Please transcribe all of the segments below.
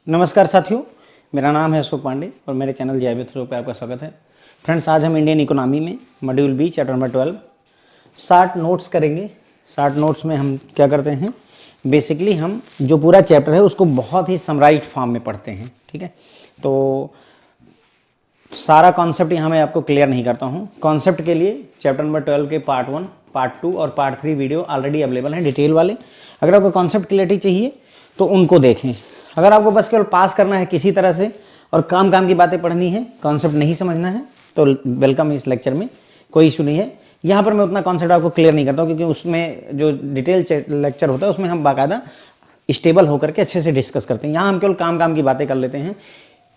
नमस्कार साथियों, मेरा नाम है अशोक पांडे और मेरे चैनल जय थ्रो पे आपका स्वागत है। फ्रेंड्स, आज हम इंडियन इकोनॉमी में module b chapter number 12 60 notes करेंगे। 60 नोट्स में हम क्या करते हैं, बेसिकली हम जो पूरा चैप्टर है उसको बहुत ही समराइज्ड फॉर्म में पढ़ते हैं। ठीक है, तो सारा कॉन्सेप्ट यहाँ मैं आपको क्लियर नहीं करता हूँ। कॉन्सेप्ट के लिए चैप्टर नंबर 12 के पार्ट 1, पार्ट 2 और पार्ट 3 वीडियो ऑलरेडी अवेलेबल हैं डिटेल वाले। अगर आपको कॉन्सेप्ट क्लियरिटी चाहिए तो उनको देखें। अगर आपको बस केवल पास करना है किसी तरह से और काम की बातें पढ़नी है, कॉन्सेप्ट नहीं समझना है, तो वेलकम इस लेक्चर में, कोई इशू नहीं है। यहाँ पर मैं उतना कॉन्सेप्ट आपको क्लियर नहीं करता हूँ क्योंकि उसमें जो डिटेल लेक्चर होता है उसमें हम बाकायदा स्टेबल होकर के अच्छे से डिस्कस करते हैं। यहाँ हम केवल काम की बातें कर लेते हैं।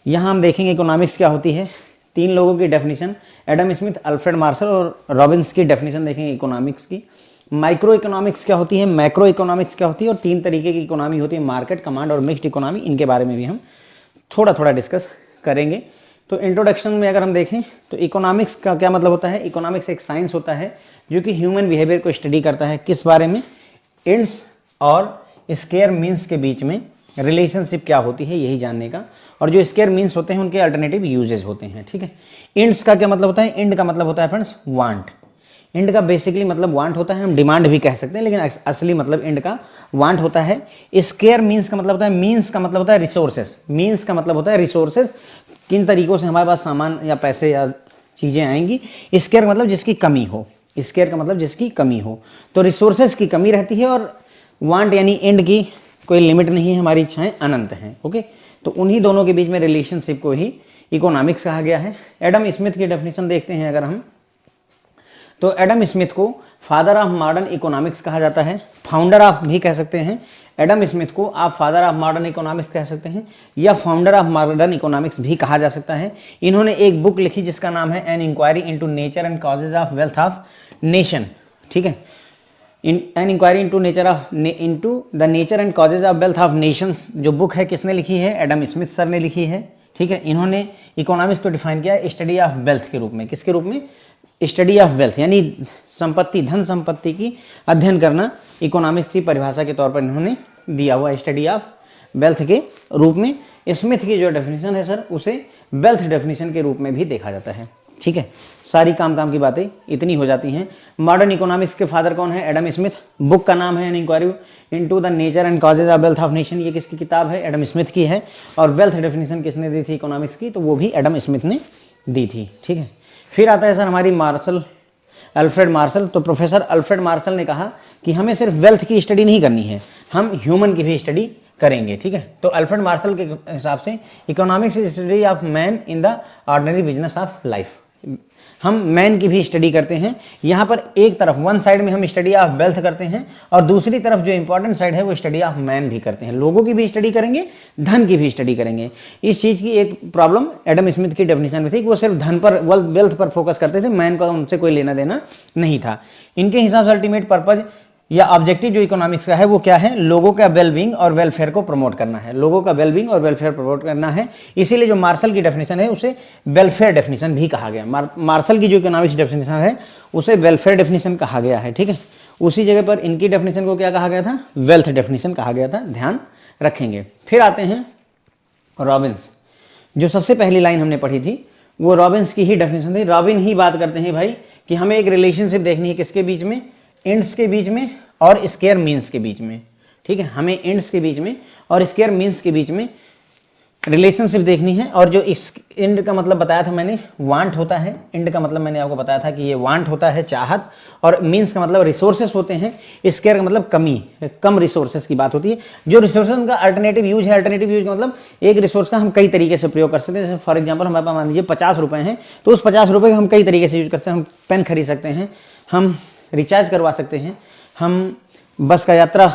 यहाँ हम देखेंगे इकोनॉमिक्स क्या होती है, 3 लोगों की definition, Adam Smith, Alfred Marshall और रॉबिन्स की डेफिनेशन देखेंगे इकोनॉमिक्स की। माइक्रो इकोनॉमिक्स क्या होती है, मैक्रो इकोनॉमिक्स क्या होती है और 3 तरीके की इकोनॉमी होती है, मार्केट, कमांड और मिक्स्ड इकोनॉमी। इनके बारे में भी हम थोड़ा डिस्कस करेंगे। तो इंट्रोडक्शन में अगर हम देखें तो इकोनॉमिक्स का क्या मतलब होता है, इकोनॉमिक्स एक साइंस होता है जो कि ह्यूमन बिहेवियर को स्टडी करता है। किस बारे में, एंड्स और स्क्वायर मीन्स के बीच में रिलेशनशिप क्या होती है, यही जानने का। और जो स्क्वायर मीन्स होते हैं उनके अल्टरनेटिव यूजेज होते हैं। ठीक है, एंड्स का क्या मतलब होता है, एंड का मतलब होता है फ्रेंड्स वांट। एंड का बेसिकली मतलब वांट होता है, हम डिमांड भी कह सकते हैं, लेकिन असली मतलब एंड का वांट होता है। स्क्वायर मीन्स का मतलब होता है, मीन्स का मतलब होता है रिसोर्सेस, मीन्स का मतलब होता है रिसोर्सेस, किन तरीकों से हमारे पास सामान या पैसे या चीज़ें आएंगी। स्क्वायर मतलब जिसकी कमी हो, स्क्वायर का मतलब जिसकी कमी हो, तो रिसोर्सेज की कमी रहती है। और वांट यानी एंड की कोई लिमिट नहीं है, हमारी इच्छाएं अनंत हैं। ओके, तो उन्हीं दोनों के बीच में रिलेशनशिप को ही इकोनॉमिक्स कहा गया है। एडम स्मिथ की डेफिनेशन देखते हैं अगर हम, तो एडम स्मिथ को फादर ऑफ मॉडर्न इकोनॉमिक्स कहा जाता है, फाउंडर ऑफ भी कह सकते हैं। एडम स्मिथ को आप फादर ऑफ मॉडर्न इकोनॉमिक्स कह सकते हैं या फाउंडर ऑफ मॉडर्न इकोनॉमिक्स भी कहा जा सकता है। इन्होंने एक बुक लिखी जिसका नाम है an inquiry into nature and causes of wealth of nation. ठीक है, an inquiry into the nature and causes of wealth of nations जो बुक है किसने लिखी है, एडम स्मिथ सर ने लिखी है। ठीक है, इन्होंने इकोनॉमिक्स को डिफाइन किया स्टडी ऑफ वेल्थ के रूप में। किसके रूप में, स्टडी ऑफ वेल्थ यानी संपत्ति, धन संपत्ति की अध्ययन करना इकोनॉमिक्स की परिभाषा के तौर पर इन्होंने दिया हुआ स्टडी ऑफ वेल्थ के रूप में। स्मिथ की जो डेफिनेशन है सर, उसे वेल्थ डेफिनेशन के रूप में भी देखा जाता है। ठीक है, सारी काम की बातें इतनी हो जाती हैं। मॉडर्न इकोनॉमिक्स के फादर कौन है, एडम स्मिथ। बुक का नाम है an inquiry into the nature and causes of wealth of nation. ये किसकी किताब है, एडम स्मिथ की है। और वेल्थ डेफिनेशन किसने दी थी इकोनॉमिक्स की, तो वो भी एडम स्मिथ ने दी थी। ठीक है, फिर आता है सर हमारी अल्फ्रेड मार्शल। तो प्रोफेसर अल्फ्रेड मार्शल ने कहा कि हमें सिर्फ वेल्थ की स्टडी नहीं करनी है, हम ह्यूमन की भी स्टडी करेंगे। ठीक है, तो अल्फ्रेड मार्शल के हिसाब से economics is study of man in the ordinary business of life. हम मैन की भी स्टडी करते हैं। यहाँ पर एक तरफ वन साइड में हम स्टडी ऑफ वेल्थ करते हैं और दूसरी तरफ जो इंपॉर्टेंट साइड है वो स्टडी ऑफ मैन भी करते हैं। लोगों की भी स्टडी करेंगे, धन की भी स्टडी करेंगे। इस चीज़ की एक प्रॉब्लम एडम स्मिथ की डेफिनेशन में थी कि वो सिर्फ धन पर, वेल्थ पर फोकस करते थे, मैन का उनसे कोई लेना देना नहीं था। इनके हिसाब से अल्टीमेट पर्पज या ऑब्जेक्टिव जो इकोनॉमिक्स का है वो क्या है, लोगों का वेलबींग और वेलफेयर को प्रमोट करना है। लोगों का वेलबींग और वेलफेयर प्रमोट करना है। इसीलिए जो मार्शल की डेफिनेशन है उसे वेलफेयर डेफिनेशन भी कहा गया। मार्शल की जो इकोनॉमिक्स डेफिनेशन है उसे वेलफेयर डेफिनेशन कहा गया है। ठीक है, उसी जगह पर इनकी डेफिनेशन को क्या कहा गया था, वेल्थ डेफिनेशन कहा गया था, ध्यान रखेंगे। फिर आते हैं रॉबिन्स। जो सबसे पहली लाइन हमने पढ़ी थी वो रॉबिन्स की ही डेफिनेशन थी। रॉबिन ही बात करते हैं भाई कि हमें एक रिलेशनशिप देखनी है, किसके बीच में, एंड्स के बीच में और स्क्वायर मीन्स के बीच में। ठीक है, हमें एंड्स के बीच में और स्क्वायर मीन्स के बीच में रिलेशनशिप देखनी है। और जो इस एंड का मतलब बताया था मैंने, वांट होता है। एंड का मतलब मैंने आपको बताया था कि ये वांट होता है, चाहत, और मीन्स का मतलब रिसोर्सेस होते हैं। स्क्वायर का मतलब कमी, कम रिसोर्सेस की बात होती है। जो रिसोर्सेस उनका अल्टरनेटिव यूज है, अल्टरनेटिव यूज का मतलब एक रिसोर्स का हम कई तरीके से प्रयोग कर सकते हैं। जैसे फॉर एग्जाम्पल हमारे पास मान लीजिए 50 रुपये हैं, तो उस 50 रुपये का हम कई तरीके से यूज कर सकते हैं। हम पेन खरीद सकते हैं, हम रिचार्ज करवा सकते हैं, हम बस का यात्रा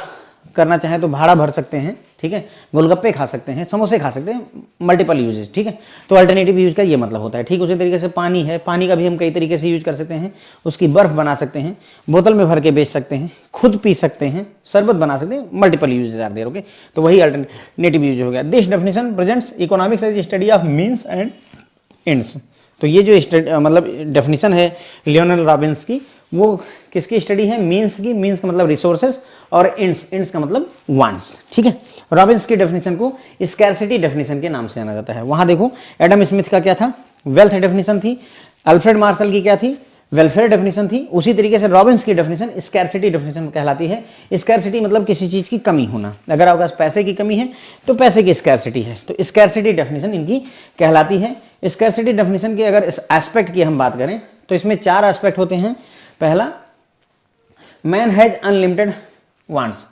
करना चाहें तो भाड़ा भर सकते हैं। ठीक है, गोलगप्पे खा सकते हैं, समोसे खा सकते हैं, मल्टीपल यूजेस। ठीक है, तो अल्टरनेटिव यूज का ये मतलब होता है। ठीक उसी तरीके से पानी है, पानी का भी हम कई तरीके से यूज कर सकते हैं। उसकी बर्फ बना सकते हैं, बोतल में भर के बेच सकते हैं, खुद पी सकते हैं, शरबत बना सकते हैं, multiple uses are there. Okay, तो वही अल्टरनेटिव यूज हो गया। This definition presents economics as study of means and ends. तो ये जो मतलब डेफिनेशन है लियोनेल रॉबिन्स की, वो किसकी स्टडी है? मीन्स की। मीन्स का मतलब रिसोर्सेस और इंड्स का मतलब वांट्स। ठीक है, रॉबिन्स की डेफिनेशन को स्कैरसिटी डेफिनेशन के नाम से जाना जाता है। वहां देखो एडम स्मिथ का क्या था? वेल्थ डेफिनेशन थी। अल्फ्रेड मार्शल की क्या थी? वेलफेयर डेफिनेशन थी। उसी तरीके से रॉबिन्स की डेफिनेशन स्कैरसिटी डेफिनेशन कहलाती है। स्कैरसिटी मतलब किसी चीज की कमी होना। अगर आपके पास पैसे की कमी है तो पैसे की स्कैरसिटी है, तो स्कैरसिटी डेफिनेशन इनकी कहलाती है। स्कैरसिटी डेफिनेशन के अगर इस एस्पेक्ट की हम बात करें तो इसमें 4 एस्पेक्ट होते हैं। पहला, मैन हैज अनलिमिटेड वांट्स।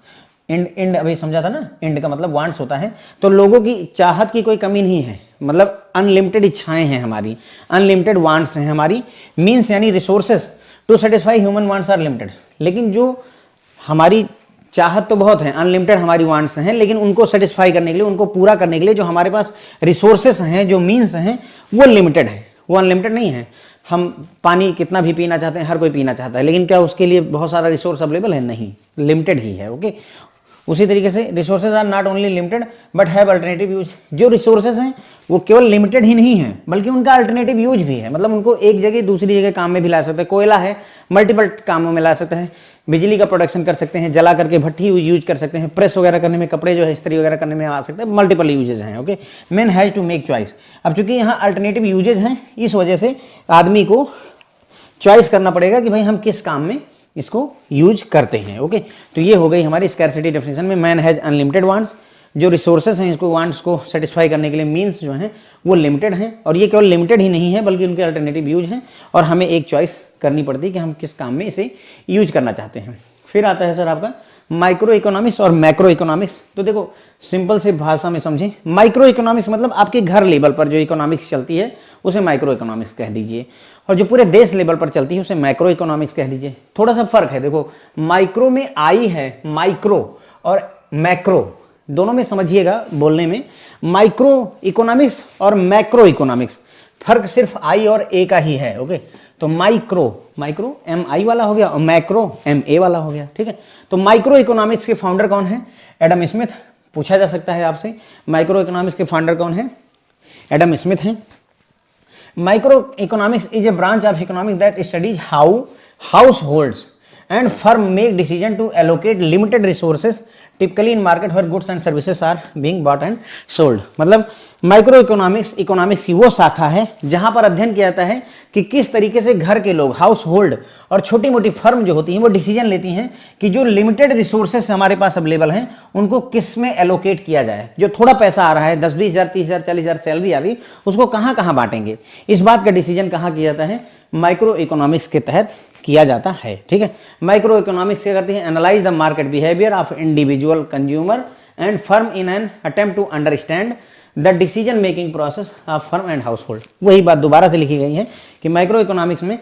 इंड अभी समझा था ना, इंड का मतलब वांट्स होता है, तो लोगों की चाहत की कोई कमी नहीं है, मतलब अनलिमिटेड इच्छाएं हैं हमारी, अनलिमिटेड वांट्स हैं हमारी। मीन्स यानी resources to satisfy human wants are limited. लेकिन जो हमारी चाहत तो बहुत है, अनलिमिटेड हमारी वांट्स हैं, लेकिन उनको सेटिस्फाई करने के लिए, उनको पूरा करने के लिए जो हमारे पास रिसोर्सेस हैं, जो मीन्स हैं, वो लिमिटेड है, वो अनलिमिटेड नहीं है। हम पानी कितना भी पीना चाहते हैं, हर कोई पीना चाहता है, लेकिन क्या उसके लिए बहुत सारा रिसोर्स अवेलेबल है? नहीं, लिमिटेड ही है। ओके, उसी तरीके से resources are not only limited but have alternative use. जो रिसोर्सेज हैं वो केवल लिमिटेड ही नहीं है, बल्कि उनका अल्टरनेटिव यूज भी है, मतलब उनको एक जगह दूसरी जगह काम में भी ला सकते हैं। कोयला है, मल्टीपल कामों में ला सकते हैं, बिजली का प्रोडक्शन कर सकते हैं, जला करके भट्टी यूज कर सकते हैं, प्रेस वगैरह करने में, कपड़े जो है इस्त्री वगैरह करने में आ सकते हैं, मल्टीपल यूजेज हैं। Okay, man has to make choice. अब चूंकि यहाँ अल्टरनेटिव यूजेज हैं, इस वजह से आदमी को चॉइस करना पड़ेगा कि भाई हम किस काम में इसको यूज करते हैं। ओके, तो ये हो गई हमारी स्कैरसिटी डेफिनेशन में। मैन हैज अनलिमिटेड वांट्स, जो रिसोर्सेज हैं इसको वांट्स को सेटिस्फाई करने के लिए मीन्स जो हैं वो लिमिटेड हैं, और ये केवल लिमिटेड ही नहीं है बल्कि उनके अल्टरनेटिव यूज हैं, और हमें एक चॉइस करनी पड़ती है कि हम किस काम में इसे यूज करना चाहते हैं। फिर आता है सर आपका माइक्रो इकोनॉमिक्स और मैक्रो इकोनॉमिक्स। तो देखो सिंपल से भाषा में समझें, माइक्रो इकोनॉमिक्स मतलब आपके घर लेवल पर जो इकोनॉमिक्स चलती है उसे माइक्रो इकोनॉमिक्स कह दीजिए, और जो पूरे देश लेवल पर चलती है उसे मैक्रो इकोनॉमिक्स कह दीजिए। थोड़ा सा फर्क है, देखो माइक्रो में आई है, माइक्रो और मैक्रो दोनों में समझिएगा बोलने में। माइक्रो इकोनॉमिक्स और मैक्रो इकोनॉमिक्स, फर्क सिर्फ आई और ए का ही है। ओके, तो माइक्रो एम आई वाला हो गया और मैक्रो एम ए वाला हो गया। ठीक है, तो माइक्रो इकोनॉमिक्स के फाउंडर कौन है? Adam Smith. पूछा जा सकता है आपसे माइक्रो इकोनॉमिक्स के फाउंडर कौन है? एडम स्मिथ हैं। Micro economics is a branch of economics that studies how households and firm make decision to allocate limited resources typically in market where goods and services are being bought and sold। मतलब micro economics की वो शाखा है जहां पर अध्ययन किया जाता है कि किस तरीके से घर के लोग, हाउस होल्ड और छोटी मोटी फर्म जो होती हैं वो डिसीजन लेती हैं कि जो लिमिटेड रिसोर्सेस हमारे पास अवेलेबल हैं उनको किस में एलोकेट किया जाए। जो थोड़ा पैसा आ रहा है, 10-20 हज़ार, 30 हज़ार, 40 हज़ार सैलरी आ रही, उसको कहाँ कहाँ बांटेंगे, इस बात का डिसीजन कहाँ किया जाता है? माइक्रो इकोनॉमिक्स के तहत किया जाता है। ठीक है, माइक्रो इकोनॉमिक्स क्या करती है? Analyse the market behaviour of individual consumer and firm in an attempt to understand the decision making process of firm and household. वही बात दोबारा से लिखी गई है कि माइक्रो इकोनॉमिक्स में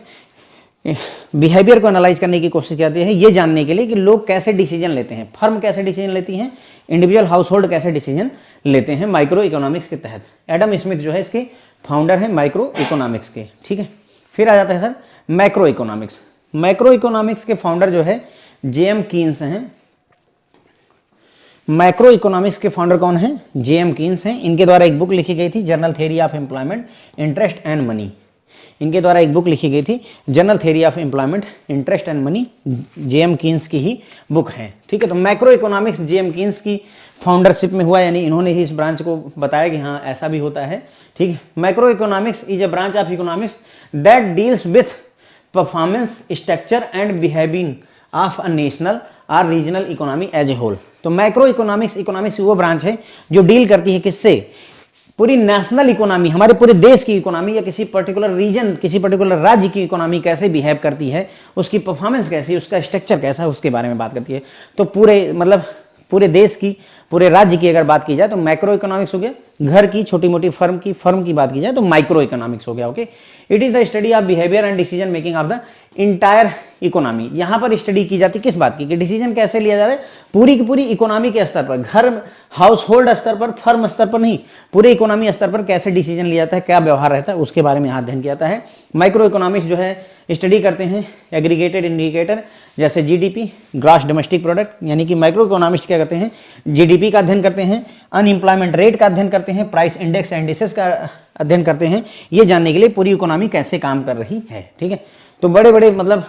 बिहेवियर को एनालाइज करने की कोशिश की जाती है, ये जानने के लिए कि लोग कैसे डिसीजन लेते हैं, फर्म कैसे डिसीजन लेती हैं, इंडिविजुअल हाउस होल्ड कैसे डिसीजन लेते हैं माइक्रो इकोनॉमिक्स के तहत। एडम स्मिथ जो है इसके फाउंडर हैं माइक्रो इकोनॉमिक्स के। ठीक है, फिर आ जाता है sir macro economics. Macro economics के फाउंडर जो है जेएम कीन्स हैं। मैक्रो इकोनॉमिक्स के फाउंडर कौन हैं? जेएम कीन्स हैं। इनके द्वारा एक बुक लिखी गई थी general theory of employment, interest and money. इनके द्वारा एक बुक लिखी गई थी general theory of employment, interest and money, JM Keynes की ही बुक है। ठीक है, तो मैक्रो इकोनॉमिक्स जेएम कीन्स की फाउंडरशिप में हुआ, यानी इन्होंने ही इस ब्रांच को बताया कि हाँ ऐसा भी होता है। ठीक है, macro economics is a branch of economics that deals with performance, structure and behaving of a national और regional economy as a whole. तो मैक्रो इकोनॉमिक्स वो ब्रांच है जो डील करती है किससे? पूरी नेशनल इकोनॉमी, हमारे पूरे देश की इकोनॉमी या किसी पर्टिकुलर रीजन, किसी पर्टिकुलर राज्य की इकोनॉमी कैसे बिहेव करती है, उसकी परफॉर्मेंस कैसी है, उसका स्ट्रक्चर कैसा है, उसके बारे में बात करती है। तो पूरे मतलब पूरे देश की, पूरे राज्य की अगर बात की जाए तो मैक्रो इकोनॉमिक्स हो गया, घर की छोटी मोटी फर्म की बात की जाए तो माइक्रो इकोनॉमिक्स हो गया। Okay, it is the study of behaviour and decision making of the entire economy. यहां पर स्टडी की जाती है किस बात की? कि डिसीजन कैसे लिया जा रहा है पूरी की पूरी इकोनॉमी के स्तर पर, घर हाउस होल्ड स्तर पर, फर्म स्तर पर नहीं, पूरे इकोनॉमी स्तर पर कैसे डिसीजन लिया जाता है, क्या व्यवहार रहता है, उसके बारे में यहाँ अध्ययन किया जाता है। माइक्रो इकोनॉमिक्स जो है स्टडी करते हैं एग्रीगेटेड इंडिकेटर जैसे जीडीपी, ग्रॉस डोमेस्टिक प्रोडक्ट, यानी कि माइक्रो इकोनॉमिस्ट क्या करते हैं? जीडीपी का अध्ययन करते हैं, अनएम्प्लॉयमेंट रेट का अध्ययन करते हैं, प्राइस इंडेक्स इंडिसेस का अध्ययन करते हैं, ये जानने के लिए पूरी इकोनॉमी कैसे काम कर रही है। ठीक है, तो बड़े बड़े मतलब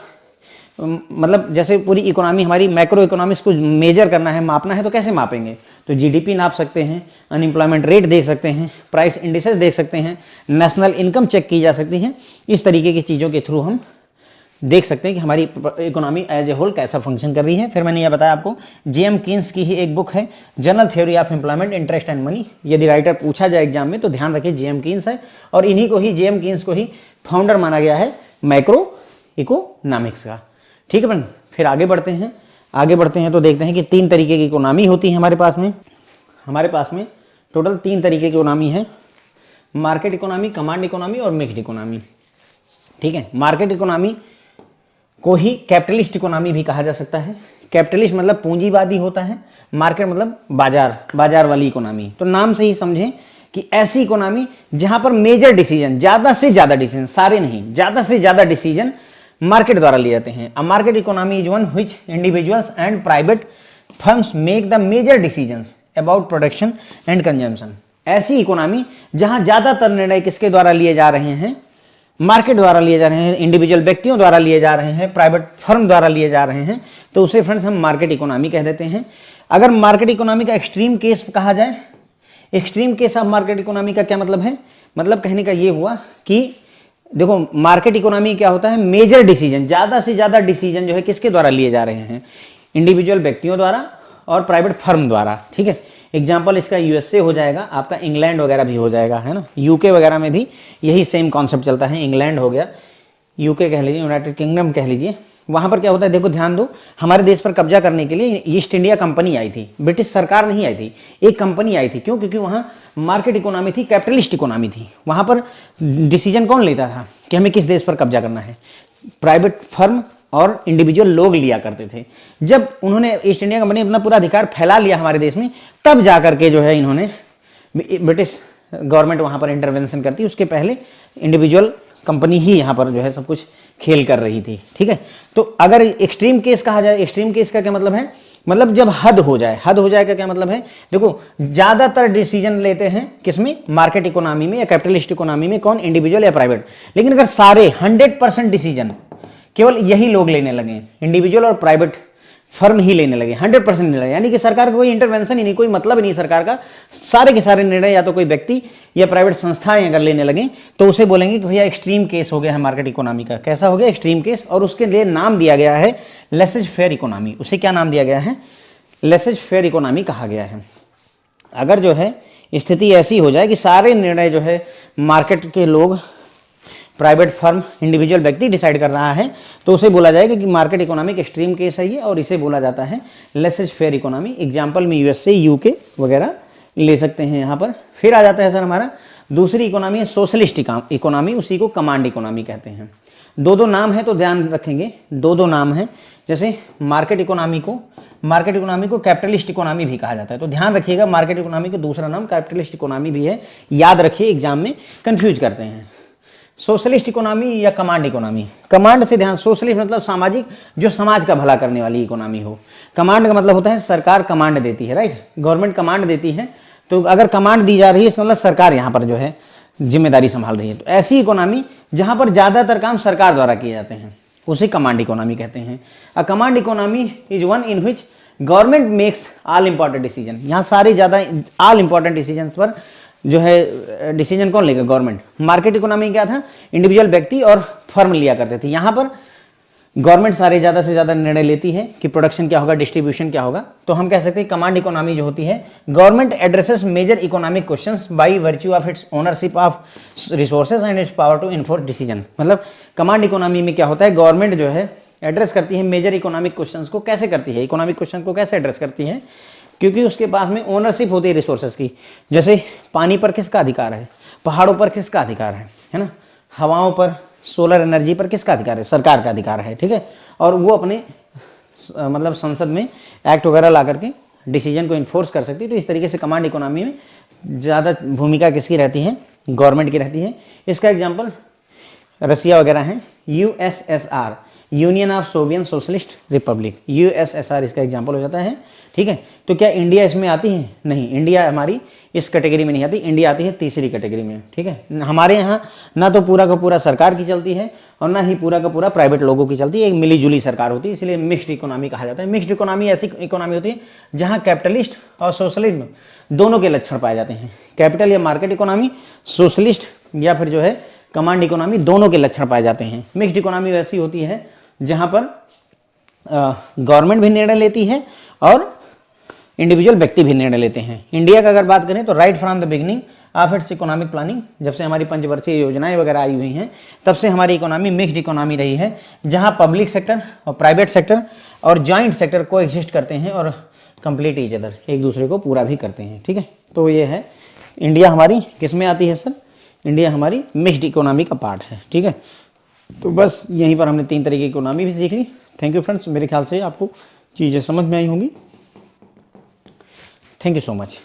मतलब जैसे पूरी इकोनॉमी हमारी मैक्रो इकोनॉमिक्स को मेजर करना है, मापना है, तो कैसे मापेंगे? तो जीडीपी नाप सकते हैं, अनएम्प्लॉयमेंट रेट देख सकते हैं, प्राइस इंडिसेस देख सकते हैं, नेशनल इनकम चेक की जा सकती है। इस तरीके की चीज़ों के थ्रू हम देख सकते हैं कि हमारी इकोनॉमी एज ए होल कैसा फंक्शन कर रही है। फिर मैंने यह बताया आपको, जेएम कीन्स की ही एक बुक है, general theory of employment, interest and money. यदि राइटर पूछा जाए एग्जाम में तो ध्यान रखिए जेएम कीन्स है, और इन्हीं को ही, जेएम कीन्स को ही फाउंडर माना गया है मैक्रो इकोनॉमिक्स का। ठीक है फ्रेंड, फिर आगे बढ़ते हैं तो देखते हैं कि 3 तरीके की इकोनॉमी होती है हमारे पास में टोटल 3 तरीके की इकोनॉमी है, मार्केट इकोनॉमी, कमांड इकोनॉमी और मिक्स्ड इकोनॉमी। ठीक है, मार्केट इकोनॉमी को ही कैपिटलिस्ट इकोनॉमी भी कहा जा सकता है। कैपिटलिस्ट मतलब पूंजीवादी होता है, मार्केट मतलब बाजार वाली इकोनॉमी। तो नाम से ही समझें कि ऐसी इकोनॉमी जहां पर मेजर डिसीजन, ज्यादा से ज्यादा डिसीजन, सारे नहीं, ज्यादा से ज्यादा डिसीजन मार्केट द्वारा लिए जाते हैं। A market economy is one which individuals and private firms make the major decisions about production and consumption. ऐसी इकोनॉमी जहां ज्यादातर निर्णय किसके द्वारा लिए जा रहे हैं? मार्केट द्वारा लिए जा रहे हैं, इंडिविजुअल व्यक्तियों द्वारा लिए जा रहे हैं, प्राइवेट फर्म द्वारा लिए जा रहे हैं, तो उसे फ्रेंड्स हम मार्केट इकोनॉमी कह देते हैं। अगर मार्केट इकोनॉमी का एक्सट्रीम केस कहा जाए, extreme case of market economy का क्या मतलब है? मतलब कहने का ये हुआ कि देखो, मार्केट इकोनॉमी क्या होता है? मेजर डिसीजन, ज्यादा से ज्यादा डिसीजन जो है किसके द्वारा लिए जा रहे हैं? इंडिविजुअल व्यक्तियों द्वारा और प्राइवेट फर्म द्वारा। ठीक है, एग्जाम्पल इसका यूएसए हो जाएगा, आपका इंग्लैंड वगैरह भी हो जाएगा, है ना। यूके वगैरह में भी यही सेम कॉन्सेप्ट चलता है। इंग्लैंड हो गया, यूके कह लीजिए, यूनाइटेड किंगडम कह लीजिए। वहां पर क्या होता है, देखो ध्यान दो, हमारे देश पर कब्जा करने के लिए ईस्ट इंडिया कंपनी आई थी, ब्रिटिश सरकार नहीं आई थी, एक कंपनी आई थी। क्यों? क्योंकि वहां मार्केट इकोनॉमी थी, कैपिटलिस्ट इकोनॉमी थी। वहां पर डिसीजन कौन लेता था कि हमें किस देश पर कब्जा करना है? प्राइवेट फर्म और इंडिविजुअल लोग लिया करते थे। जब उन्होंने, ईस्ट इंडिया कंपनी अपना पूरा अधिकार फैला लिया हमारे देश में, तब जाकर के जो है इन्होंने, ब्रिटिश गवर्नमेंट वहां पर इंटरवेंशन करती, उसके पहले इंडिविजुअल कंपनी ही यहाँ पर जो है सब कुछ खेल कर रही थी। ठीक है, तो अगर एक्सट्रीम केस कहा जाए, एक्सट्रीम केस का क्या मतलब है? मतलब जब हद हो जाए, हद हो जाए का क्या मतलब है? देखो, ज्यादातर डिसीजन लेते हैं किसमें? मार्केट इकोनॉमी में या कैपिटलिस्ट इकोनॉमी में। कौन? इंडिविजुअल या प्राइवेट। लेकिन अगर सारे 100% डिसीजन केवल यही लोग लेने लगे, इंडिविजुअल और प्राइवेट फर्म ही लेने लगे, 100% निर्णय, यानी कि सरकार का कोई इंटरवेंशन ही नहीं, कोई मतलब ही नहीं सरकार का, सारे के सारे निर्णय या तो कोई व्यक्ति या प्राइवेट संस्थाएं अगर लेने लगे, तो उसे बोलेंगे कि भैया एक्सट्रीम केस हो गया है मार्केट इकोनॉमी का। कैसा हो गया? Extreme case. और उसके लिए नाम दिया गया है लेसेज फेयर इकोनॉमी। उसे क्या नाम दिया गया है? लेसेज फेयर इकोनॉमी कहा गया है। अगर जो है स्थिति ऐसी हो जाए कि सारे निर्णय जो है मार्केट के लोग, प्राइवेट फर्म, इंडिविजुअल व्यक्ति डिसाइड कर रहा है, तो उसे बोला जाएगा कि मार्केट इकोनॉमिक एक्सट्रीम केस है ये, और इसे बोला जाता है लेसेज फेयर इकोनॉमी। एग्जांपल में यूएसए, यूके वगैरह ले सकते हैं यहाँ पर। फिर आ जाता है सर हमारा दूसरी इकोनॉमी है सोशलिस्ट इकोनॉमी, उसी को कमांड इकोनॉमी कहते हैं। दो नाम है तो ध्यान रखेंगे, दो नाम है। जैसे मार्केट इकोनॉमी को कैपिटलिस्ट इकोनॉमी भी कहा जाता है, तो ध्यान रखिएगा, मार्केट इकोनॉमी का दूसरा नाम कैपिटलिस्ट इकोनॉमी भी है, याद रखिए, एग्जाम में कंफ्यूज करते हैं। सोशलिस्ट इकोनॉमी या कमांड इकोनॉमी। कमांड से ध्यान, सोशलिस्ट मतलब सामाजिक, जो समाज का भला करने वाली इकोनॉमी हो। कमांड का मतलब होता है सरकार कमांड देती है, राइट, गवर्नमेंट कमांड देती है। तो अगर कमांड दी जा रही है इसका मतलब सरकार यहाँ पर जो है जिम्मेदारी संभाल रही है। तो ऐसी इकोनॉमी जहां पर ज्यादातर काम सरकार द्वारा किए जाते हैं, उसे कमांड इकोनॉमी कहते हैं। A command economy is one in which government makes all important decision. यहाँ सारे ज्यादा ऑल इंपॉर्टेंट डिसीजन पर जो है डिसीजन कौन लेगा? गवर्नमेंट। मार्केट इकोनॉमी क्या था? इंडिविजुअल व्यक्ति और फर्म लिया करते थे। यहाँ पर गवर्नमेंट सारे ज्यादा से ज्यादा निर्णय लेती है कि प्रोडक्शन क्या होगा, डिस्ट्रीब्यूशन क्या होगा। तो हम कह सकते हैं कमांड इकोनॉमी जो होती है, government addresses major economic questions by virtue of its ownership of resources and its power to enforce decision. मतलब कमांड इकोनॉमी में क्या होता है, गवर्नमेंट जो है एड्रेस करती है मेजर इकोनॉमिक क्वेश्चंस को। कैसे करती है? इकोनॉमिक क्वेश्चन को कैसे एड्रेस करती है? क्योंकि उसके पास में ओनरशिप होती है रिसोर्सेज की। जैसे पानी पर किसका अधिकार है, पहाड़ों पर किसका अधिकार है ना, हवाओं पर, सोलर एनर्जी पर किसका अधिकार है? सरकार का अधिकार है। ठीक है, और वो अपने मतलब संसद में एक्ट वगैरह ला करके डिसीजन को इन्फोर्स कर सकती है। तो इस तरीके से कमांड इकोनॉमी में ज़्यादा भूमिका किसकी रहती है? गवर्नमेंट की रहती है। इसका एग्जाम्पल रसिया वगैरह है। USSR union of Soviet socialist Republic, USSR इसका एग्जाम्पल हो जाता है। ठीक है, तो क्या इंडिया इसमें आती है? नहीं, इंडिया हमारी इस कैटेगरी में नहीं आती, इंडिया आती है तीसरी कैटेगरी में। ठीक है, हमारे यहाँ ना तो पूरा का पूरा सरकार की चलती है और ना ही पूरा का पूरा प्राइवेट लोगों की चलती है, एक मिली जुली सरकार होती है, इसलिए मिक्स्ड इकोनॉमी कहा जाता है। मिक्स्ड इकोनॉमी ऐसी इकोनॉमी होती है जहाँ कैपिटलिस्ट और सोशलिज्म दोनों के लक्षण पाए जाते हैं। कैपिटल या मार्केट इकोनॉमी, सोशलिस्ट या फिर जो है कमांड इकोनॉमी, दोनों के लक्षण पाए जाते हैं। मिक्स्ड इकोनॉमी वैसी होती है जहाँ पर गवर्नमेंट भी निर्णय लेती है और इंडिविजुअल व्यक्ति भी निर्णय लेते हैं। इंडिया का अगर बात करें तो right from the beginning of its economic planning, जब से हमारी पंचवर्षीय योजनाएं वगैरह आई हुई हैं तब से हमारी इकोनॉमी मिक्स्ड इकोनॉमी रही है, जहां पब्लिक सेक्टर और प्राइवेट सेक्टर और जॉइंट सेक्टर को एग्जिस्ट करते हैं और कंप्लीट ईच अदर, एक दूसरे को पूरा भी करते हैं। ठीक है, तो ये है इंडिया हमारी किस में आती है सर? इंडिया हमारी मिक्स्ड इकोनॉमी का पार्ट है। ठीक है, तो बस यहीं पर हमने 3 तरह की इकोनॉमी भी सीख ली। थैंक यू फ्रेंड्स, मेरे ख्याल से आपको चीज़ें समझ में आई होंगी। Thank you so much.